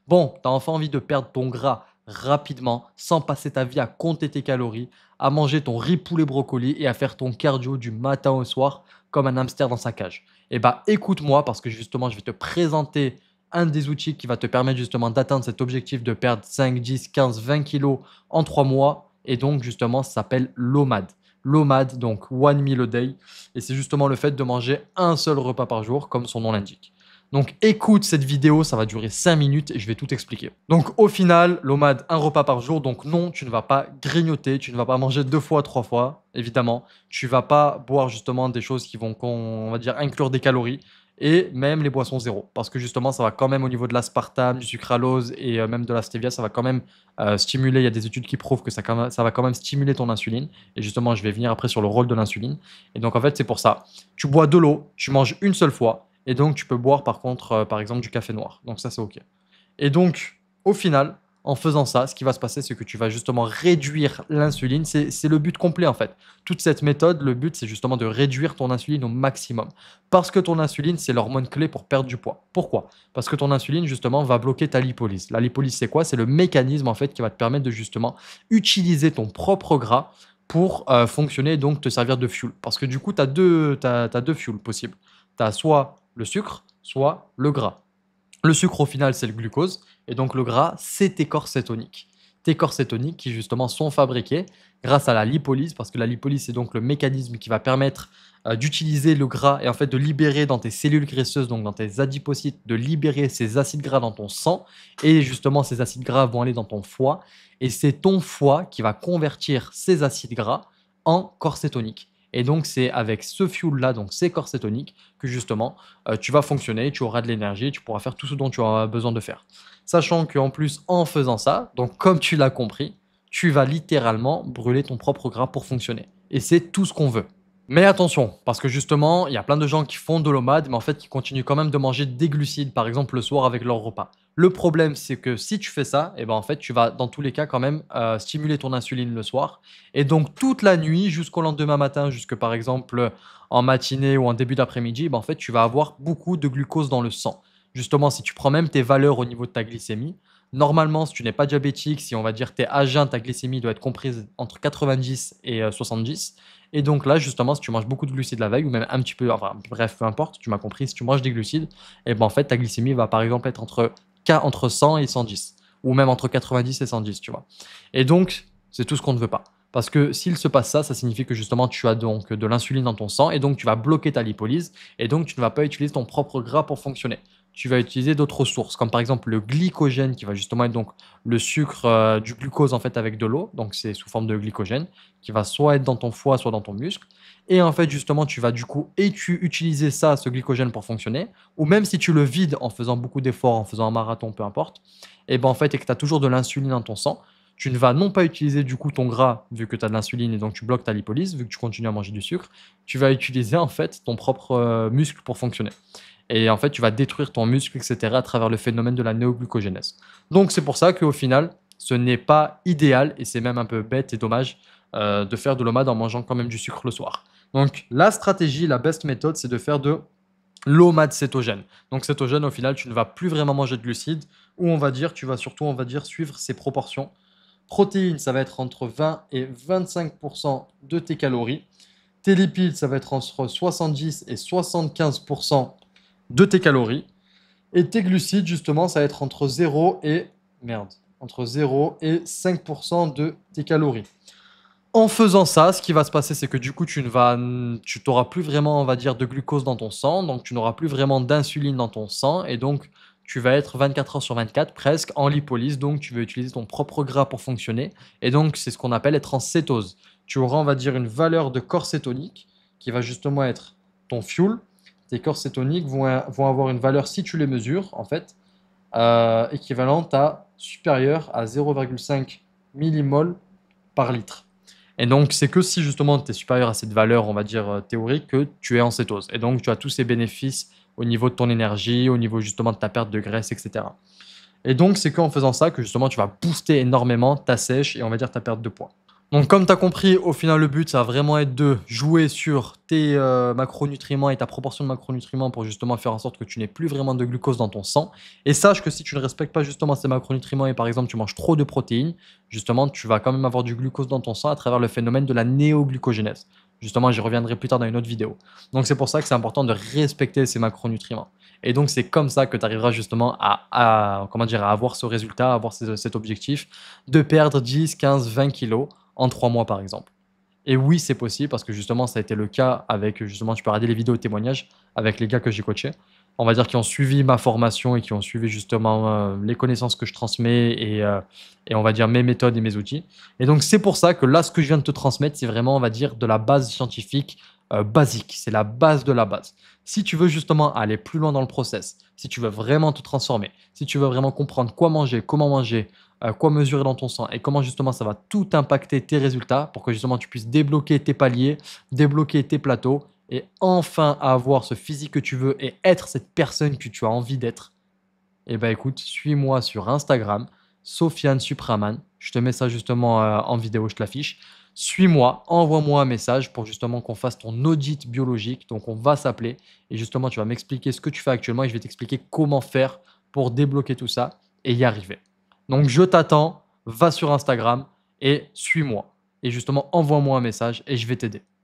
Bon, tu as enfin envie de perdre ton gras rapidement, sans passer ta vie à compter tes calories, à manger ton riz poulet brocoli et à faire ton cardio du matin au soir comme un hamster dans sa cage. Eh bah écoute-moi parce que justement je vais te présenter un des outils qui va te permettre justement d'atteindre cet objectif de perdre 5, 10, 15, 20 kilos en 3 mois. Et donc justement ça s'appelle l'OMAD. L'OMAD, donc One Meal a Day. Et c'est justement le fait de manger un seul repas par jour comme son nom l'indique. Donc écoute cette vidéo, ça va durer 5 minutes et je vais tout expliquer. Donc au final, l'OMAD, un repas par jour. Donc non, tu ne vas pas grignoter, tu ne vas pas manger 2 fois, 3 fois, évidemment. Tu vas pas boire justement des choses qui vont, on va dire, inclure des calories et même les boissons zéro. Parce que justement, ça va quand même au niveau de l'aspartame, du sucralose et même de la stevia, ça va quand même stimuler. Il y a des études qui prouvent que ça va quand même stimuler ton insuline. Et justement, je vais venir après sur le rôle de l'insuline. Et donc en fait, c'est pour ça. Tu bois de l'eau, tu manges une seule fois. Et donc, tu peux boire par contre, par exemple, du café noir. Donc ça, c'est OK. Et donc, au final, en faisant ça, ce qui va se passer, c'est que tu vas justement réduire l'insuline. C'est le but complet, en fait. Toute cette méthode, le but, c'est justement de réduire ton insuline au maximum. Parce que ton insuline, c'est l'hormone clé pour perdre du poids. Pourquoi? Parce que ton insuline, justement, va bloquer ta lipolyse. La lipolyse, c'est quoi? C'est le mécanisme, en fait, qui va te permettre de justement utiliser ton propre gras pour fonctionner et donc te servir de fuel. Parce que du coup, tu as deux fuels possibles. Tu as soit le sucre, soit le gras. Le sucre, au final, c'est le glucose. Et donc, le gras, c'est tes corps cétoniques. Tes corps cétoniques qui, justement, sont fabriqués grâce à la lipolyse, parce que la lipolyse, c'est donc le mécanisme qui va permettre d'utiliser le gras et en fait de libérer dans tes cellules graisseuses, donc dans tes adipocytes, de libérer ces acides gras dans ton sang. Et justement, ces acides gras vont aller dans ton foie. Et c'est ton foie qui va convertir ces acides gras en corps cétoniques. Et donc, c'est avec ce fuel-là, donc ces corps cétoniques, que justement, tu vas fonctionner, tu auras de l'énergie, tu pourras faire tout ce dont tu auras besoin de faire. Sachant qu'en plus, en faisant ça, donc comme tu l'as compris, tu vas littéralement brûler ton propre gras pour fonctionner. Et c'est tout ce qu'on veut. Mais attention, parce que justement, il y a plein de gens qui font de l'OMAD, mais en fait qui continuent quand même de manger des glucides, par exemple le soir avec leur repas. Le problème, c'est que si tu fais ça, et ben en fait, tu vas dans tous les cas quand même stimuler ton insuline le soir. Et donc toute la nuit jusqu'au lendemain matin, jusque par exemple en matinée ou en début d'après-midi, ben en fait, tu vas avoir beaucoup de glucose dans le sang. Justement, si tu prends même tes valeurs au niveau de ta glycémie, normalement, si tu n'es pas diabétique, si on va dire tu es à jeun, ta glycémie doit être comprise entre 90 et 70. Et donc là, justement, si tu manges beaucoup de glucides la veille, ou même un petit peu, enfin bref, peu importe, tu m'as compris, si tu manges des glucides, et ben en fait, ta glycémie va par exemple être entre 100 et 110, ou même entre 90 et 110, tu vois. Et donc, c'est tout ce qu'on ne veut pas. Parce que s'il se passe ça, ça signifie que justement tu as donc de l'insuline dans ton sang et donc tu vas bloquer ta lipolyse et donc tu ne vas pas utiliser ton propre gras pour fonctionner. Tu vas utiliser d'autres sources, comme par exemple le glycogène qui va justement être donc le sucre du glucose en fait avec de l'eau, donc c'est sous forme de glycogène qui va soit être dans ton foie, soit dans ton muscle. Et en fait, justement, tu vas du coup utiliser ça, ce glycogène pour fonctionner, ou même si tu le vides en faisant beaucoup d'efforts, en faisant un marathon, peu importe, et ben en fait, et que tu as toujours de l'insuline dans ton sang, tu ne vas non pas utiliser du coup ton gras vu que tu as de l'insuline et donc tu bloques ta lipolyse vu que tu continues à manger du sucre, tu vas utiliser en fait ton propre muscle pour fonctionner. Et en fait, tu vas détruire ton muscle, etc. à travers le phénomène de la néoglucogénèse. Donc c'est pour ça qu'au final, ce n'est pas idéal et c'est même un peu bête et dommage de faire de l'OMAD en mangeant quand même du sucre le soir. Donc la stratégie, la best méthode, c'est de faire de l'OMAD cétogène. Donc cétogène, au final, tu ne vas plus vraiment manger de glucides, ou on va dire, tu vas surtout, on va dire, suivre ses proportions. Protéines, ça va être entre 20 et 25% de tes calories. Tes lipides, ça va être entre 70 et 75% de tes calories. Et tes glucides, justement, ça va être entre 0 et, merde, entre 0 et 5% de tes calories. En faisant ça, ce qui va se passer, c'est que du coup, tu n'auras plus vraiment, on va dire, de glucose dans ton sang, donc tu n'auras plus vraiment d'insuline dans ton sang, et donc tu vas être 24 heures sur 24 presque en lipolyse, donc tu vas utiliser ton propre gras pour fonctionner, et donc c'est ce qu'on appelle être en cétose. Tu auras, on va dire, une valeur de corps cétonique qui va justement être ton fuel. Tes corps cétoniques vont avoir une valeur, si tu les mesures, en fait, équivalente à supérieure à 0,5 millimol par litre. Et donc, c'est que si justement tu es supérieur à cette valeur, on va dire théorique, que tu es en cétose. Et donc, tu as tous ces bénéfices au niveau de ton énergie, au niveau justement de ta perte de graisse, etc. Et donc, c'est qu'en faisant ça que justement tu vas booster énormément ta sèche et on va dire ta perte de poids. Donc comme tu as compris, au final, le but, ça va vraiment être de jouer sur tes, macronutriments et ta proportion de macronutriments pour justement faire en sorte que tu n'aies plus vraiment de glucose dans ton sang et sache que si tu ne respectes pas justement ces macronutriments et par exemple, tu manges trop de protéines, justement, tu vas quand même avoir du glucose dans ton sang à travers le phénomène de la néoglucogénèse. Justement, j'y reviendrai plus tard dans une autre vidéo. Donc c'est pour ça que c'est important de respecter ces macronutriments et donc c'est comme ça que tu arriveras justement comment dire? À avoir ce résultat, à avoir cet objectif de perdre 10, 15, 20 kilos en 3 mois, par exemple. Et oui, c'est possible parce que justement, ça a été le cas avec, justement, tu peux regarder les vidéos témoignages avec les gars que j'ai coachés. On va dire qui ont suivi ma formation et qui ont suivi justement, les connaissances que je transmets et on va dire mes méthodes et mes outils. Et donc c'est pour ça que là, ce que je viens de te transmettre, c'est vraiment, on va dire, de la base scientifique, basique. C'est la base de la base. Si tu veux justement aller plus loin dans le process, si tu veux vraiment te transformer, si tu veux vraiment comprendre quoi manger, comment manger, quoi mesurer dans ton sang et comment justement ça va tout impacter tes résultats pour que justement tu puisses débloquer tes paliers, débloquer tes plateaux et enfin avoir ce physique que tu veux et être cette personne que tu as envie d'être. Eh ben écoute, suis-moi sur Instagram, Sofiane Supraman. Je te mets ça justement en vidéo, je te l'affiche. Suis-moi, envoie-moi un message pour justement qu'on fasse ton audit biologique. Donc on va s'appeler et justement tu vas m'expliquer ce que tu fais actuellement et je vais t'expliquer comment faire pour débloquer tout ça et y arriver. Donc je t'attends, va sur Instagram et suis-moi. Et justement envoie-moi un message et je vais t'aider.